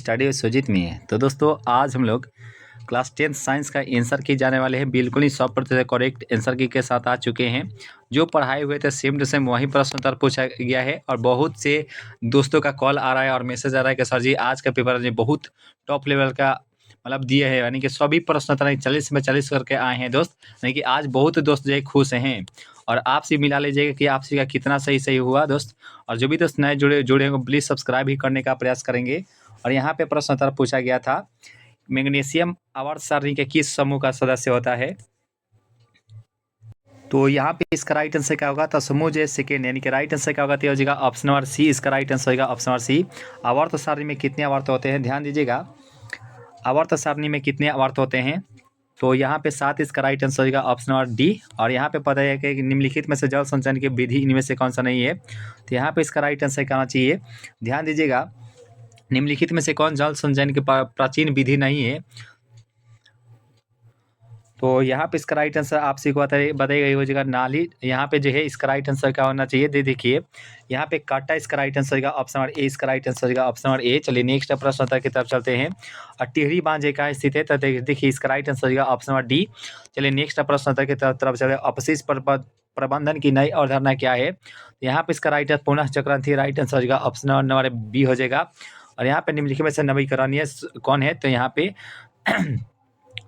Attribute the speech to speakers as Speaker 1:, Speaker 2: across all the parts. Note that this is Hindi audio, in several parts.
Speaker 1: स्टडी सुजीत में है। तो दोस्तों आज हम लोग क्लास 10 साइंस का आंसर की जाने वाले हैं। बिल्कुल ही 100% करेक्ट आंसर की के साथ आ चुके हैं। जो पढ़ाए हुए थे सेम टू सेम वही प्रश्न उत्तर पूछा गया है और बहुत से दोस्तों का कॉल आ रहा है और मैसेज आ रहा है कि सर जी आज का पेपर जी बहुत टॉप लेवल का मतलब दिए है, यानी कि सभी प्रश्न उत्तर 40 में 40 करके आए हैं दोस्त। यानी कि आज बहुत दोस्त जो है खुश हैं और आपसे मिला लीजिएगा कि आपसे का कितना सही सही हुआ दोस्त। और जो भी दोस्त नए जुड़े होंगे प्लीज़ सब्सक्राइब भी करने का प्रयास करेंगे। और यहाँ पे प्रश्न उत्तर पूछा गया था, मैग्नीशियम आवर्त सारणी के किस समूह का सदस्य होता है? तो यहाँ पे इसका राइट आंसर क्या होगा? तो समूह जो सेकेंड, यानी कि राइट आंसर क्या होगा? तो हो जाएगा ऑप्शन नंबर सी। इसका राइट आंसर होगा ऑप्शन नंबर सी। आवर्त सारणी में कितने आवर्त होते हैं? ध्यान दीजिएगा, आवर्त सारणी में कितने आवर्त होते हैं? तो यहाँ पे 7 इसका राइट आंसर होगा ऑप्शन नंबर डी। और यहाँ पे पता है कि निम्नलिखित में से जल संचयन की विधि इनमें से कौन सा नहीं है? तो यहाँ पे इसका राइट आंसर क्या होना चाहिए? ध्यान दीजिएगा, निम्नलिखित में से कौन जल संचयन की प्राचीन विधि नहीं है? तो यहाँ पे इसका राइट आंसर आपसे को बताइएगा ये हो जाएगा नाली। यहाँ पे जो है इसका राइट आंसर क्या होना चाहिए? देखिए यहाँ पे काटा इसका राइट आंसर होगा ऑप्शन नंबर ए। इसका राइट आंसर होगा ऑप्शन नंबर ए। चलिए नेक्स्ट प्रश्न उत्तर की तरफ चलते हैं। और टिहरी बांध कहाँ स्थित है? तो देखिए इसका राइट आंसर होगा ऑप्शन नंबर डी। चलिए नेक्स्ट प्रश्न उत्तर की तरफ चलते हैं। अपशिष्ट प्रबंधन की नई अवधारणा क्या है? यहाँ पे इसका राइट पुनः चक्रण थी, राइट आंसर होगा ऑप्शन नंबर बी हो जाएगा। और यहाँ पे निम्नलिखित में से नवीकरणीय कौन है? तो यहाँ पे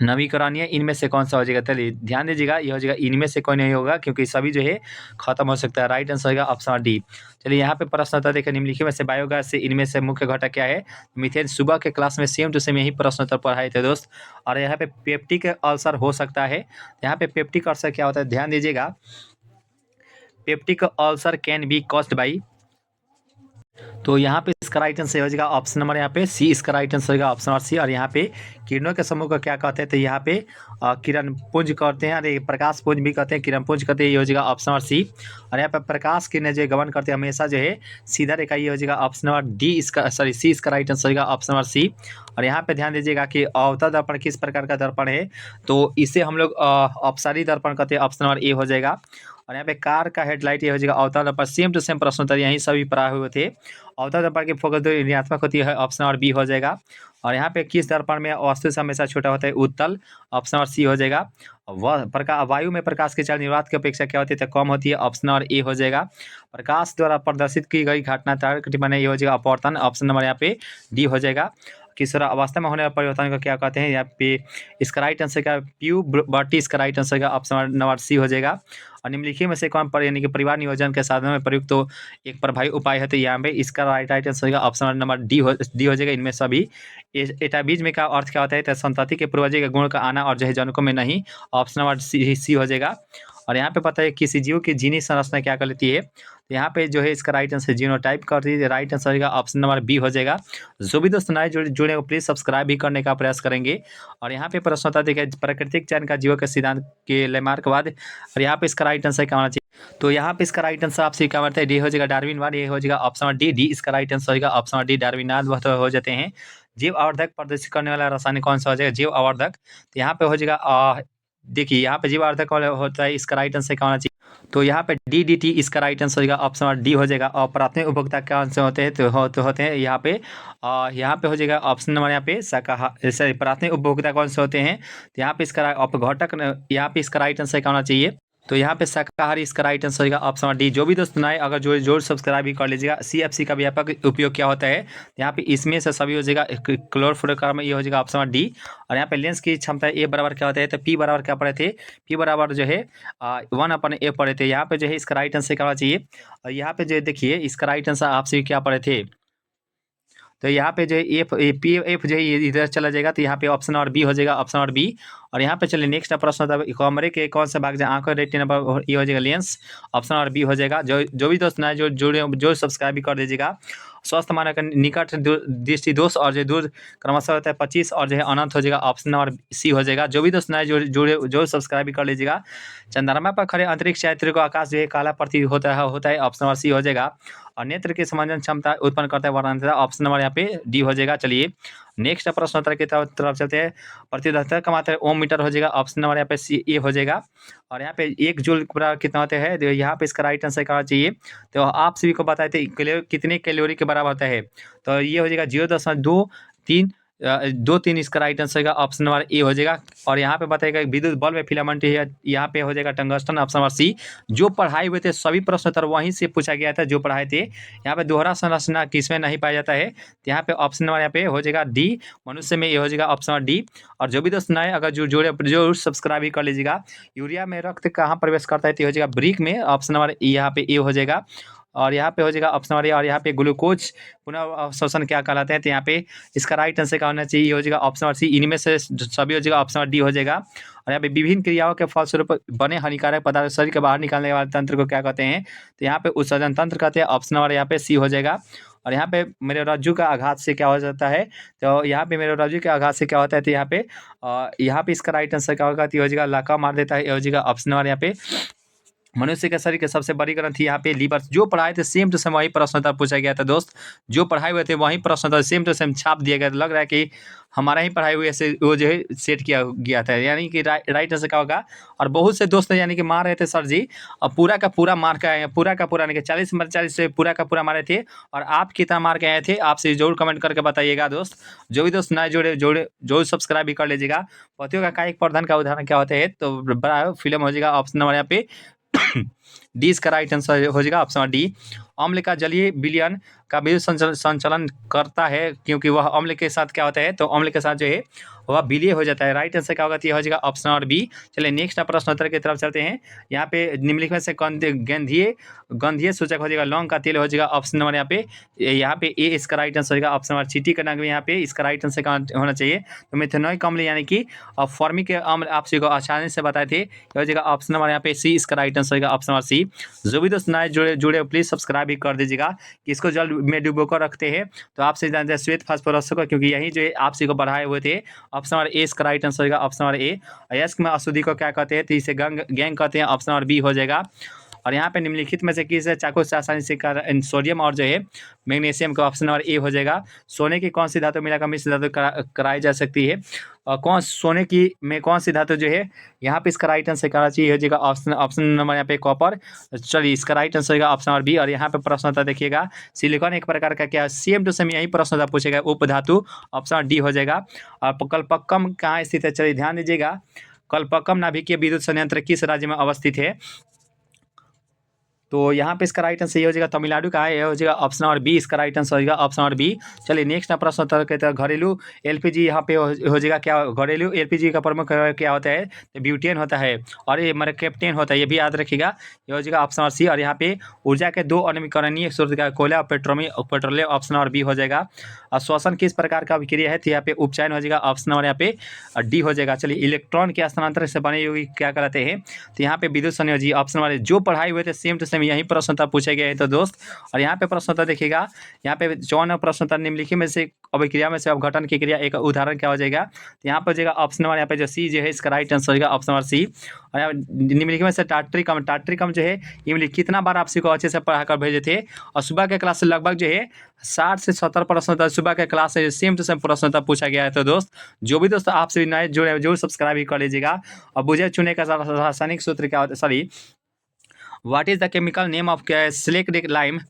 Speaker 1: नवीकरणीय इनमें से कौन सा हो जाएगा? चलिए ध्यान दीजिएगा, ये हो जाएगा इनमें से कोई नहीं होगा क्योंकि सभी जो है खत्म हो सकता है। राइट आंसर होगा ऑप्शन डी। चलिए यहाँ पे प्रश्न उत्तर देखिए, निम्नलिखित में से बायोगैस से इनमें से मुख्य घटक क्या है? मीथेन। सुबह के क्लास में सेम टू सेम यही प्रश्न उत्तर पढ़ाए थे दोस्त। और यहाँ पे पेप्टिक अल्सर हो सकता है। यहाँ पे पेप्टिक अल्सर क्या होता है? ध्यान दीजिएगा, peptic ulcer can be caused by. तो यहाँ पे इसका राइट आंसर हो जाएगा ऑप्शन नंबर यहाँ पे सी। इसका राइट आंसर होगा ऑप्शन नंबर सी। और यहाँ पे किरणों के समूह को क्या कहते हैं? तो यहाँ पे किरण पुंज कहते हैं, अरे प्रकाश पुंज भी कहते हैं, किरण पुंज कहते हैं, ये हो जाएगा ऑप्शन नंबर सी। और यहाँ पे प्रकाश किरणें जो गमन करते हैं हमेशा जो है सीधा रेखा, ये हो जाएगा ऑप्शन नंबर डी। इसका सॉरी सी। इसका राइट आंसर होगा ऑप्शन नंबर सी। और यहाँ पे ध्यान दीजिएगा कि अवतल दर्पण किस प्रकार का दर्पण है? तो इसे हम लोग अपसारी दर्पण कहते हैं, ऑप्शन नंबर ए हो जाएगा। और यहाँ पे कार का हेडलाइट ये हो जाएगा अवतल दर्पण। सेम टू सेम प्रश्न उत्तर यहीं सभी पढ़ाए हुए थे। अवतल दर्पण की फोकस दूरी ऋणात्मक होती है, ऑप्शन नंबर बी हो जाएगा। और यहाँ पे किस दर्पण में वस्तु से हमेशा छोटा होता है? उत्तल, ऑप्शन नंबर सी हो जाएगा। वह वायु में प्रकाश की चाल निर्वात की अपेक्षा क्या होती है? तो कम होती है, ऑप्शन नंबर ए हो जाएगा। प्रकाश द्वारा प्रदर्शित की गई घटना तारक टिप्पणी ये हो जाएगा अपवर्तन, ऑप्शन नंबर यहाँ पे डी हो जाएगा। किस अवस्था में होने वाले परिवर्तन को क्या कहते हैं? यहाँ पे इसका राइट आंसर का प्यूबर्टी। इसका राइट आंसर का ऑप्शन नंबर सी हो जाएगा। और निम्नलिखित में से कौन पर यानी कि परिवार नियोजन के साधनों में प्रयुक्त तो एक प्रभावी उपाय है? तो यहाँ पे इसका राइट आंसर होगा ऑप्शन नंबर डी हो जाएगा। इनमें सभी एटाबीज में का अर्थ क्या होता है? तो संतति के पूर्वज के गुण का आना और जो है जनकों में नहीं, ऑप्शन नंबर सी हो जाएगा। और यहाँ पे पता है किसी जीव की जीनी संरचना क्या कर लेती है? तो यहाँ पे जो है इसका राइट आंसर जीनोटाइप कर दीजिए, राइट आंसर होगा ऑप्शन नंबर बी हो जाएगा। जो भी दोस्त नए जुड़े को प्लीज सब्सक्राइब भी करने का प्रयास करेंगे। और यहाँ पे प्रश्न होता है प्राकृतिक चयन का जीवों के सिद्धांत के लेमार्कवाद। और यहाँ पे इसका राइट आंसर क्या होना चाहिए? तो यहाँ पे इसका राइट आंसर आपसे क्या मानते हैं? डी हो जाएगा डार्विनवाद, ये हो जाएगा ऑप्शन नंबर डी। इसका राइट आंसर होगा ऑप्शन नंबर डी डार्विनवाद वह तो हो जाते हैं। जीव आवर्धक प्रदर्शित करने वाला रसायन कौन सा हो जाएगा? जीव आवर्धक। तो यहाँ पे हो जाएगा देखिए यहाँ पे जीव आवर्धक होता है, इसका राइट आंसर क्या होना चाहिए? तो यहाँ पे DDT इसका राइट आंसर होगा ऑप्शन नंबर डी हो जाएगा। और प्राथमिक उपभोक्ता क्या आंसर होते हैं? तो होते हैं यहाँ पे हो जाएगा ऑप्शन नंबर यहाँ पे शाकाहारी। प्राथमिक उपभोक्ता कौन से होते हैं? तो यहाँ पे इसका अपघटक, यहाँ पे इसका राइट आंसर क्या होना चाहिए? तो यहाँ पे शाकाहारी इसका राइट आंसर होगा ऑप्शन नंबर डी। जो भी दोस्त नए अगर जोर सब्सक्राइब भी कर लीजिएगा। CFC का व्यापक उपयोग क्या होता है? यहाँ पे इसमें से सभी हो जाएगा क्लोरोफ्लोरोकार्बन, ये हो जाएगा ऑप्शन नंबर डी। और यहाँ पे लेंस की क्षमता ए बराबर क्या होता है? तो P बराबर क्या पढ़े थे? P बराबर जो है 1/a पढ़े थे। यहाँ पे जो है इसका राइट आंसर क्या होना चाहिए? और यहाँ पे जो देखिए इसका राइट आंसर आपसे क्या पढ़े थे? तो यहाँ पे जो है एफ जो है इधर चला जाएगा, तो यहाँ पे ऑप्शन नंबर बी हो जाएगा, ऑप्शन नंबर बी। और यहाँ पे चलिए नेक्स्ट प्रश्न होता है कमरे के कौन सा भाग जहाँ आंखों रेटिना पर ये हो जाएगा लेंस, ऑप्शन नंबर बी हो जाएगा। जो भी दोस्त नए जो सब्सक्राइब भी कर दीजिएगा। स्वस्थ मानक निकट दृष्टि दोष और जो दूर क्रमशः होता है 25 और जो है अनंत हो जाएगा, ऑप्शन नंबर सी हो जाएगा। जो भी दोस्त नए जो सब्सक्राइब भी कर लीजिएगा। चंद्रमा पर खड़े अंतरिक्ष यात्री को आकाश जो है काला प्रतीत होता है, ऑप्शन नंबर सी हो जाएगा। और नेत्र की समंजन क्षमता उत्पन्न करता है वर्णांतरता, ऑप्शन नंबर यहाँ पे डी हो जाएगा। चलिए नेक्स्ट प्रश्न उत्तर की तरफ चलते हैं। प्रतिरोधकता का मात्रा ओम मीटर हो जाएगा, ऑप्शन नंबर यहाँ पे सी ए हो जाएगा। और यहाँ पे 1 जूल बराबर कितना होता है? तो यहाँ पे इसका राइट आंसर क्या होना चाहिए? तो आप सभी को बताए थे कितने कैलोरी के बराबर होता है? तो ये हो जाएगा 0.2 2-3 इसका राइट आंसर होगा ऑप्शन नंबर ए हो जाएगा। और यहाँ पे बताएगा विद्युत बल्ब में फिलामेंट है, यहाँ पे हो जाएगा टंगस्टन ऑप्शन नंबर सी। जो पढ़ाए हुए थे सभी प्रश्न उत्तर वहीं से पूछा गया था जो पढ़ाए थे। यहाँ पे दोहरा संरचना किसमें नहीं पाया जाता है, तो यहाँ पे ऑप्शन नंबर यहाँ पे हो जाएगा डी, मनुष्य में ये हो जाएगा ऑप्शन नंबर डी। और जो भी दोस्त नए अगर जो जोड़े जरूर सब्सक्राइब भी कर लीजिएगा। यूरिया में रक्त कहाँ प्रवेश करता है, तो हो जाएगा ब्रिक में, ऑप्शन नंबर यहाँ पे ए हो जाएगा। और यहाँ पे हो जाएगा ऑप्शन नंबर ए। और यहाँ पे ग्लूकोज पुनः अवशोषण क्या कहलाते हैं, तो यहाँ पे इसका राइट आंसर क्या होना चाहिए, ये हो जाएगा ऑप्शन नंबर सी। इनमें से सभी हो जाएगा ऑप्शन नंबर डी हो जाएगा। और यहाँ पे विभिन्न क्रियाओं के फलस्वरूप बने हानिकारक पदार्थ शरीर के बाहर निकालने वाले तंत्र को क्या कहते हैं, तो यहाँ पे उत्सर्जन तंत्र कहते हैं, ऑप्शन नंबर यहाँ पे सी हो जाएगा। और यहाँ पे मेरे रज्जु का आघात से क्या हो जाता है, तो यहाँ पे मेरे रज्जु के आघात से क्या होता है, तो यहाँ पे इसका राइट आंसर क्या होगा, तो ये हो जाएगा लाका मार देता है, ये हो जाएगा ऑप्शन नंबर यहाँ पे। मनुष्य के शरीर के सबसे बड़ी ग्रंथि यहाँ पे लीवर। जो पढ़ाए थे सेम टू सेम वही प्रश्न उत्तर पूछा गया था दोस्त। जो पढ़ाए हुए थे वही प्रश्न उत्तर सेम टू सेम छाप दिया गया। लग रहा है कि हमारा ही पढ़ाई हुए से वो जो है सेट किया गया था, यानी कि राइट आंसर क्या होगा। और बहुत से दोस्त यानी कि मार रहे थे सर जी, और पूरा का पूरा मार के आए, पूरा का पूरा यानी कि 40 में 40 से पूरा का पूरा मारे थे। और आप कितना मार के आए थे, आपसे जरूर कमेंट करके बताइएगा दोस्त। जो भी दोस्त नए जोड़े सब्सक्राइब भी कर लीजिएगा। पतियों का कायिक प्रदान का उदाहरण क्या होते हैं, तो बड़ा फिल्म हो जाएगा ऑप्शन नंबर यहाँ पे डी इसका राइट आंसर हो जाएगा ऑप्शन डी। अम्ल का जलीय विलयन का विद्युत संचलन करता है, क्योंकि वह अम्ल के साथ क्या होता है, तो अम्ल के साथ जो है वह विलीय हो जाता है। राइट आंसर क्या होगा, तो ये हो जाएगा ऑप्शन नंबर बी। चलिए नेक्स्ट प्रश्न उत्तर की तरफ चलते हैं। यहाँ पे निम्नलिखित में से गंधीय सूचक हो जाएगा लौंग का तेल हो जाएगा ऑप्शन नंबर यहाँ पे ए इसका राइट आंसर होगा ऑप्शन नंबर। चीटी का नाम यहाँ पे इसका राइट आंसर का होना चाहिए, तो मिथेनोइक अम्ल यानी कि फॉर्मिक अम्ल आप सभी को आसानी से बताए थे, ये हो जाएगा ऑप्शन नंबर यहाँ पे सी इसका राइट आंसर होगा ऑप्शन नंबर सी। जो भी दोस्त नए जुड़े प्लीज सब्सक्राइब भी कर दीजिएगा, कि इसको जल में डुबो कर रखते हैं। तो आपसे जानते हैं श्वेत फास्फोरस को, क्योंकि यही जो है आप सभी को बढ़ाए हुए थे। ऑप्शन नंबर ए इसका राइट आंसर होगा ऑप्शन नंबर ए। अयस्क में अशुद्धि को क्या कहते हैं, तो इसे गैंग कहते हैं, ऑप्शन नंबर बी हो जाएगा। और यहाँ पे निम्नलिखित में से किस चाकू से आसानी से सोडियम और जो है मैग्नीशियम का ऑप्शन नंबर ए हो जाएगा। सोने की कौन सी धातु मिलाकर मिश्र धातु कराई जा सकती है, सोने की में कौन सी धातु जो है, यहाँ पे इसका राइट आंसर करना चाहिए हो जाएगा ऑप्शन नंबर यहाँ पे कॉपर। चलिए इसका राइट आंसर होगा ऑप्शन नंबर बी। और यहाँ पे प्रश्न होता देखिएगा, सिलिकॉन एक प्रकार का क्या सेम टू सेम यही प्रश्न होता पूछेगा, उप धातु, ऑप्शन डी हो जाएगा। और कल्पक्कम कहाँ स्थित है, चलिए ध्यान दीजिएगा। कल्पक्कम नाभिकीय विद्युत संयंत्र किस राज्य में अवस्थित है, तो यहाँ पे इसका राइट आंसर ये हो जाएगा तमिलनाडु का है, ये हो जाएगा ऑप्शन नंबर बी इसका राइट आंसर होगा ऑप्शन नंबर बी। चलिए नेक्स्ट प्रश्न उत्तर कहते हैं घरेलू एलपीजी, यहाँ पे हो जाएगा क्या, घरेलू एलपीजी का प्रमुख क्या होता है, तो ब्यूटेन होता है, और ये मेरा कैप्टेन होता है, ये भी याद रखिएगा, ये हो जाएगा ऑप्शन नंबर सी। और यहाँ पे ऊर्जा के दो अनवीकरणीय स्रोत का कोयला और पेट्रोलियम, ऑप्शन नंबर बी हो जाएगा। और श्वसन किस प्रकार का अभिक्रिया है, तो यहाँ पे उपचयन हो जाएगा, ऑप्शन नंबर यहाँ पे डी हो जाएगा। चलिए इलेक्ट्रॉन के स्थानांतरण से बने हुए क्या कहलाते हैं, तो यहाँ पे विद्युत संयोजी, ऑप्शन नंबर जो पढ़ाई हुए थे सेम टू सेम यही प्रश्न उत्तर पूछे गए हैं तो दोस्त। और यहाँ पे प्रश्न उत्तर देखिएगा, यहाँ पे 54 प्रश्न उत्तर निम्नलिखित में से अभिक्रिया में से अपघटन की क्रिया एक उदाहरण क्या हो जाएगा, तो यहाँ पर हो जाएगा ऑप्शन नंबर यहाँ पे जो सी जो है इसका राइट आंसर होगा ऑप्शन नंबर सी। और यहाँ निम्नलिखित में से टाट्रिकम जो है ये कितना बार आपसी को अच्छे से पढ़ा कर भेजे थे, और सुबह के क्लास से लगभग जो है 60 से 70 प्रश्न उत्तर सुबह के क्लास से सेम टू सेम प्रश्न उत्तर पूछा गया है। तो दोस्त जो भी दोस्त आपसे नए जुड़े जरूर सब्सक्राइब भी कर लीजिएगा। और बुझे चुने का रासायनिक सूत्र क्या होता है, sorry what is the chemical name of सिलिक लाइम,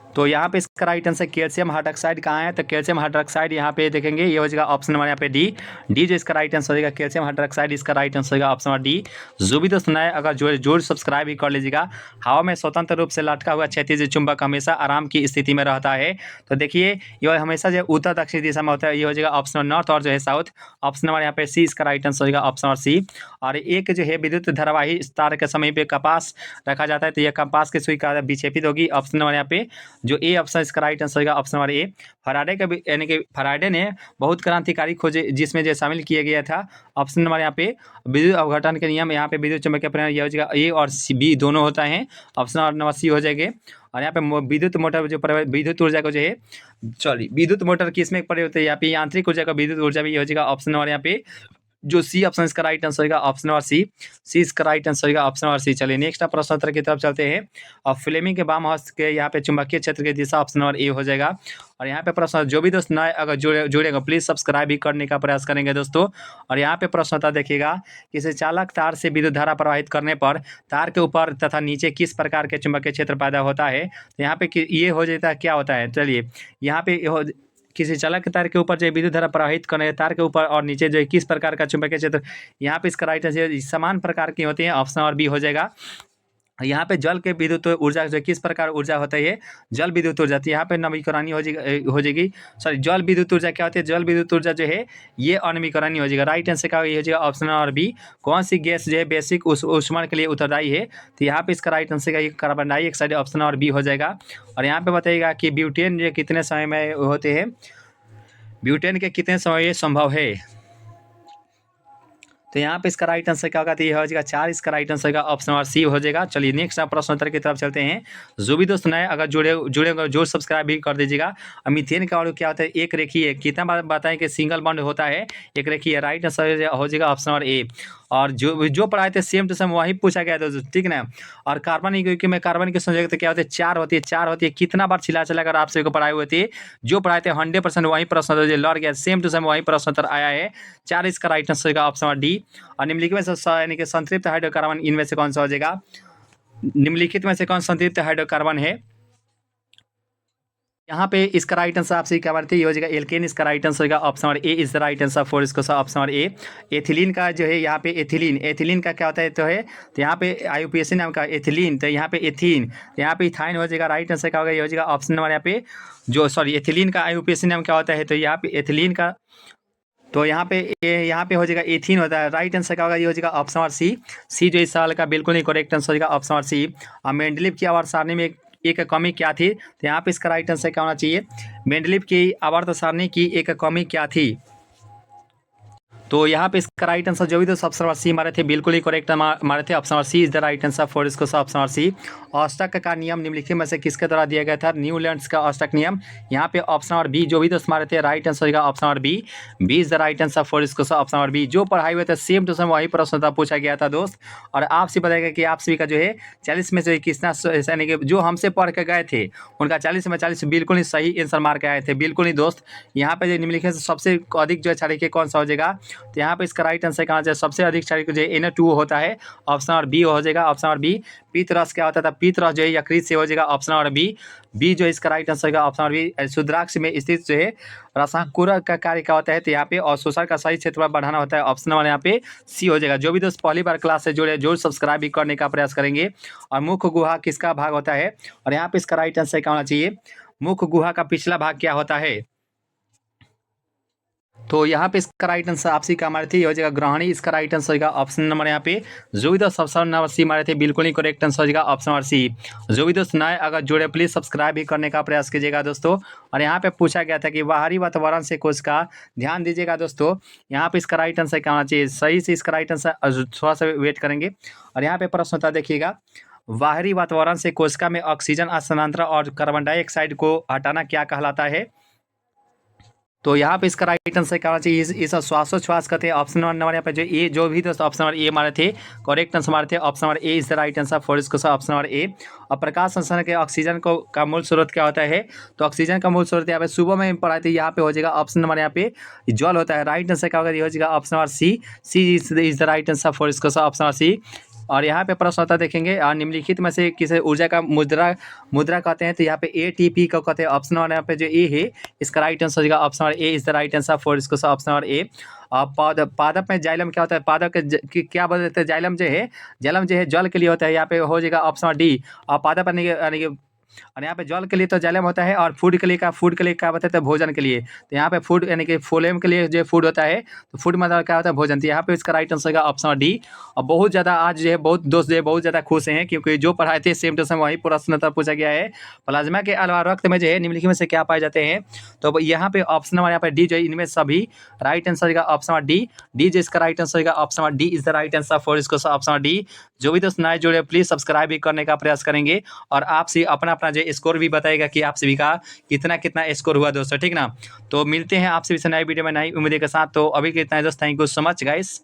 Speaker 1: तो यहाँ पे इसका राइट आंसर कैल्शियम हाइड्रोक्साइड कहाँ है, तो कैल्शियम हाइड्रोक्साइड यहाँ पे देखेंगे, ये हो जाएगा ऑप्शन नंबर यहाँ पे डी जो इसका राइट आंसर होगा कैल्शियम हाइड्रोक्साइड, इसका राइट आंसर होगा ऑप्शन नंबर डी। जो भी दोस्त नए अगर जोड़ सब्सक्राइब भी कर लीजिएगा। हवा में स्वतंत्र रूप से लटका हुआ क्षैतिज चुंबक हमेशा आराम की स्थिति में रहता है, तो देखिए ये हमेशा जो उत्तर दक्षिण दिशा में होता है, ये हो जाएगा ऑप्शन नंबर नॉर्थ, और जो है साउथ, ऑप्शन नंबर यहाँ पे सी इसका राइट आंसर होगा ऑप्शन नंबर सी। और एक जो है विद्युत धारावाही तार के समय पे कपास रखा जाता है, तो यह कपास की सुई का विक्षेपित होगी, ऑप्शन नंबर यहाँ पे जो ए ऑप्शन इसका राइट आंसर होगा ऑप्शन नंबर ए। फराडे का यानी कि फराडे ने बहुत क्रांतिकारी खोजे जिसमें जो शामिल किया गया था, ऑप्शन नंबर यहाँ पे विद्युत अवघटन के नियम, यहाँ पे विद्युत चुंबकीय प्रेरण ये हो जाएगा ए और बी दोनों होता है, ऑप्शन नंबर सी हो जाएंगे। और यहाँ पे विद्युत मोटर जो विद्युत ऊर्जा को जो है, सॉरी विद्युत मोटर किसमें प्रयोग होता है, यहाँ पे यांत्रिक ऊर्जा का विद्युत ऊर्जा भी हो जाएगा, ऑप्शन नंबर यहाँ पे जो सी ऑप्शन इसका राइट आंसर होगा ऑप्शन नंबर सी इसका राइट आंसर होगा ऑप्शन नंबर सी। चलिए नेक्स्ट प्रश्न उत्तर की तरफ चलते हैं। और फ्लेमिंग के वाम हस्त के यहाँ पे चुंबकीय क्षेत्र की दिशा ऑप्शन नंबर ए हो जाएगा। और यहाँ पे प्रश्न जो भी दोस्त नए अगर जुड़ेगा प्लीज सब्सक्राइब भी करने का प्रयास करेंगे दोस्तों। और यहाँ पे प्रश्न उत्तर देखिएगा, किसी चालक तार से विद्युत धारा प्रवाहित करने पर तार के ऊपर तथा नीचे किस प्रकार के चुंबकीय क्षेत्र पैदा होता है, तो यहाँ पे ये हो जाता है क्या होता है, चलिए यहाँ पे किसी चालक तार के ऊपर जो है विद्युत धारा प्रवाहित करने तार के ऊपर और नीचे जो है किस प्रकार का चुंबकीय क्षेत्र, यहाँ पे इसका राइट आंसर समान प्रकार की होती है, ऑप्शन और बी हो जाएगा। यहाँ पे जल के विद्युत ऊर्जा जो किस प्रकार ऊर्जा होता है, ये जल विद्युत ऊर्जा। तो यहाँ पे नवीकरणीय हो जाएगी, सॉरी जल विद्युत ऊर्जा क्या होती है, जल विद्युत ऊर्जा जो है ये अनवीकरणीय हो जाएगा। राइट आंसर क्या हो जाएगा, ऑप्शन और बी। कौन सी गैस जो है बेसिक ऊष्मा के लिए उत्तरदायी है, तो यहाँ पे इसका राइट आंसर का कार्बन डाइऑक्साइड, ऑप्शन और बी हो जाएगा। और यहाँ पे बताइएगा कि ब्यूटेन जो कितने समय में होते हैं, ब्यूटेन के कितने समय ये संभव है, तो यहाँ पे इसका राइट आंसर क्या होगा, तो ये हो जाएगा 4, इसका राइट आंसर का ऑप्शन और सी हो जाएगा। चलिए नेक्स्ट प्रश्न उत्तर की तरफ चलते हैं। जो भी दोस्त नए अगर जुड़े जोर सब्सक्राइब भी कर दीजिएगा। और मीथेन का क्या होता है, एक रेखीय, कितना बार बताएं कि सिंगल बॉन्ड होता है, एक रेखीय। राइट आंसर हो जाएगा ऑप्शन और ए। और जो पढ़ाए थे सेम टू सेम वही पूछा गया था, ठीक ना। और कार्बन, क्योंकि मैं कार्बन की समझ तो क्या होती है, 4 होती है, कितना बार छिला कर आप सभी को पढ़ाए हुए थे, जो पढ़ाए थे 100% वही प्रश्न लड़ गया, सेम टू सेम वही प्रश्न उत्तर आया है। 4 इसका राइट आंसर का ऑप्शन और डी। और निम्नलिखित में से यानी कि संतृप्त हाइड्रोकार्बन इनमें से कौन सा हो जाएगा, निम्नलिखित में से कौन संतृप्त हाइड्रोकार्बन है। यहाँ पे इसका राइट आंसर आपसे क्या मानते हैं, ये हो जाएगा एल्केन, इसका राइट आंसर का ऑप्शन और A is the right answer for इसको ऑप्शन और ए। एथिलीन का जो है यहाँ पे एथिलीन का क्या होता है, तो यहाँ पे IUPAC नाम का एथिलीन, तो यहाँ पे एथीन, तो यहाँ पे इथाइन हो जाएगा। राइट आंसर क्या होगा, ये हो जाएगा ऑप्शन नंबर यहाँ पे जो एथिलीन का IUPAC नाम क्या होता है, तो यहाँ पे एथिलीन का, तो यहाँ पे हो जाएगा एथीन होता है। राइट आंसर क्या होगा, ये हो जाएगा ऑप्शन और सी जो इस सवाल का बिल्कुल नहीं करेक्ट आंसर होगा, ऑप्शन और सी। और मेंडलीव की आवर्त सारणी में एक कमी क्या थी, तो यहाँ पे इसका राइट आंसर क्या होना चाहिए, मेंडलीव की आवर्त सारणी की एक कमी क्या थी, तो यहाँ पे इसका राइट आंसर जो भी तो ऑप्शन और सी मारे थे बिल्कुल ही करेक्ट मारे थे, ऑप्शन और C is the right answer for इसको ऑप्शन और सी। ऑस्टक का नियम निम्नलिखित में से किसके द्वारा दिया गया था, न्यूलैंड्स का ऑस्टक नियम। यहाँ पे ऑप्शन और बी जो भी दोस्त मारे थे, राइट आंसर का ऑप्शन और B is the right answer for इसको ऑप्शन और बी। जो पढ़ाई हुए थे सेम टू सेम वही प्रश्न था पूछा गया था दोस्त। और आपसे बताएगा कि आप सभी का जो है 40 में से कितना, यानी कि जो हमसे पढ़ के गए थे उनका 40 में 40 बिल्कुल ही सही आंसर मार के आए थे, बिल्कुल ही दोस्त। यहाँ पे जो निम्नलिखित सबसे अधिक जो है क्षारीय कौन सा हो जाएगा, तो यहाँ पे इसका राइट आंसर कहाँ जाए, सबसे अधिक क्षारीय जो Na2 होता है, ऑप्शन और बी हो जाएगा, ऑप्शन और बी। पीत रस क्या होता था, पीत रस जो है यकृत से हो जाएगा, ऑप्शन और बी जो इसका राइट आंसर का ऑप्शन और बी। शुद्राक्ष में स्थित जो है रसाकुर का कार्य क्या होता है, तो यहाँ पे अवशोषण का सही क्षेत्र बढ़ाना होता है, ऑप्शन नंबर यहाँ पे सी हो जाएगा। जो भी दोस्त पहली बार क्लास से जुड़े जरूर सब्सक्राइब भी करने का प्रयास करेंगे। और मुख्य गुहा किसका भाग होता है, और यहाँ पे इसका राइट आंसर क्या होना चाहिए, मुख्य गुहा का पिछला भाग क्या होता है, तो यहाँ पे इसका राइट आंसर आपसी का मारे थे, ये हो जाएगा ग्रहणी, इसका राइट आंसर होगा ऑप्शन नंबर यहाँ पे। जो भी दोस्त ऑप्शन नंबर सी मारे थे बिल्कुल ही करेक्ट आंसर हो जाएगा ऑप्शन नंबर सी। जो भी दोस्त नए अगर जुड़े प्लीज सब्सक्राइब भी करने का प्रयास कीजिएगा दोस्तों। और यहाँ पे पूछा गया था कि बाहरी वातावरण से कोश का, ध्यान दीजिएगा दोस्तों, यहाँ पे इसका राइट आंसर क्या होना चाहिए, सही से इसका राइट आंसर थोड़ा सा वेट करेंगे। और यहाँ पे प्रश्न होता देखिएगा, बाहरी वातावरण से कोशिका में ऑक्सीजन स्थानांतरण और कार्बन डाइऑक्साइड को हटाना क्या कहलाता है, तो यहाँ पे इसका राइट आंसर क्या होना चाहिए, इस श्वासोच्छ्वास कहते हैं, ऑप्शन नंबर यहाँ पे जो ए, जो भी दोस्त ऑप्शन नंबर ए मारे थे करेक्ट आंसर मारे थे, option number A is the right answer for इसको ऑप्शन नंबर ए। और प्रकाश संश्लेषण के ऑक्सीजन को का मूल स्रोत क्या होता है, तो ऑक्सीजन का मूल स्रोत यहाँ पे सुबह में पढ़ाए थे, यहाँ पे हो जाएगा ऑप्शन नंबर यहाँ पे जल होता है। राइट आंसर क्या होगा, ये हो जाएगा option number C is the right answer for इसको ऑप्शन नंबर सी। और यहाँ पे प्रश्न होता देखेंगे, निम्नलिखित में से किसे ऊर्जा का मुद्रा कहते हैं, तो यहाँ पे ATP को कहते हैं, ऑप्शन नंबर यहाँ पे जो ए है इसका राइट आंसर होगा option number A is the right answer for इसको ऑप्शन नंबर ए। पादप में जाइलम क्या होता है, पादप के क्या बोलते हैं, जाइलम जो है जल के लिए होता है, यहाँ पे हो जाएगा ऑप्शन नंबर डी। और पादप यानी कि और यहाँ पे जल के लिए तो जाइलम होता है, और फूड के लिए क्या बताते हैं, भोजन के लिए, तो यहाँ पे फूड यानी कि फोलेम के लिए जो फूड होता है, तो फूड मतलब क्या होता है, भोजन। तो यहाँ पे इसका राइट आंसर का ऑप्शन डी। और बहुत ज़्यादा आज जो है बहुत दोस्त जो है बहुत ज़्यादा खुश हैं, क्योंकि जो पढ़ाए थे सेम टू सेम वही प्रश्न उत्तर पूछा गया है। प्लाज्मा के अलावा रक्त में जो है निम्नलिखित में से क्या पाए जाते हैं, तो यहाँ पे ऑप्शन नंबर यहाँ पे डी जो है इनमें सभी राइट आंसर का ऑप्शन नंबर डी जो इसका राइट आंसर का option number D is the right answer for इसको ऑप्शन नंबर डी। जो भी दोस्त नए जुड़े प्लीज सब्सक्राइब भी करने का प्रयास करेंगे, और आपसे अपना जो स्कोर भी बताएगा कि आप सभी का कितना स्कोर हुआ दोस्तों, ठीक ना। तो मिलते हैं आपसे नए वीडियो में नई उम्मीद के साथ, तो अभी के इतना दोस्त, thank you so much guys.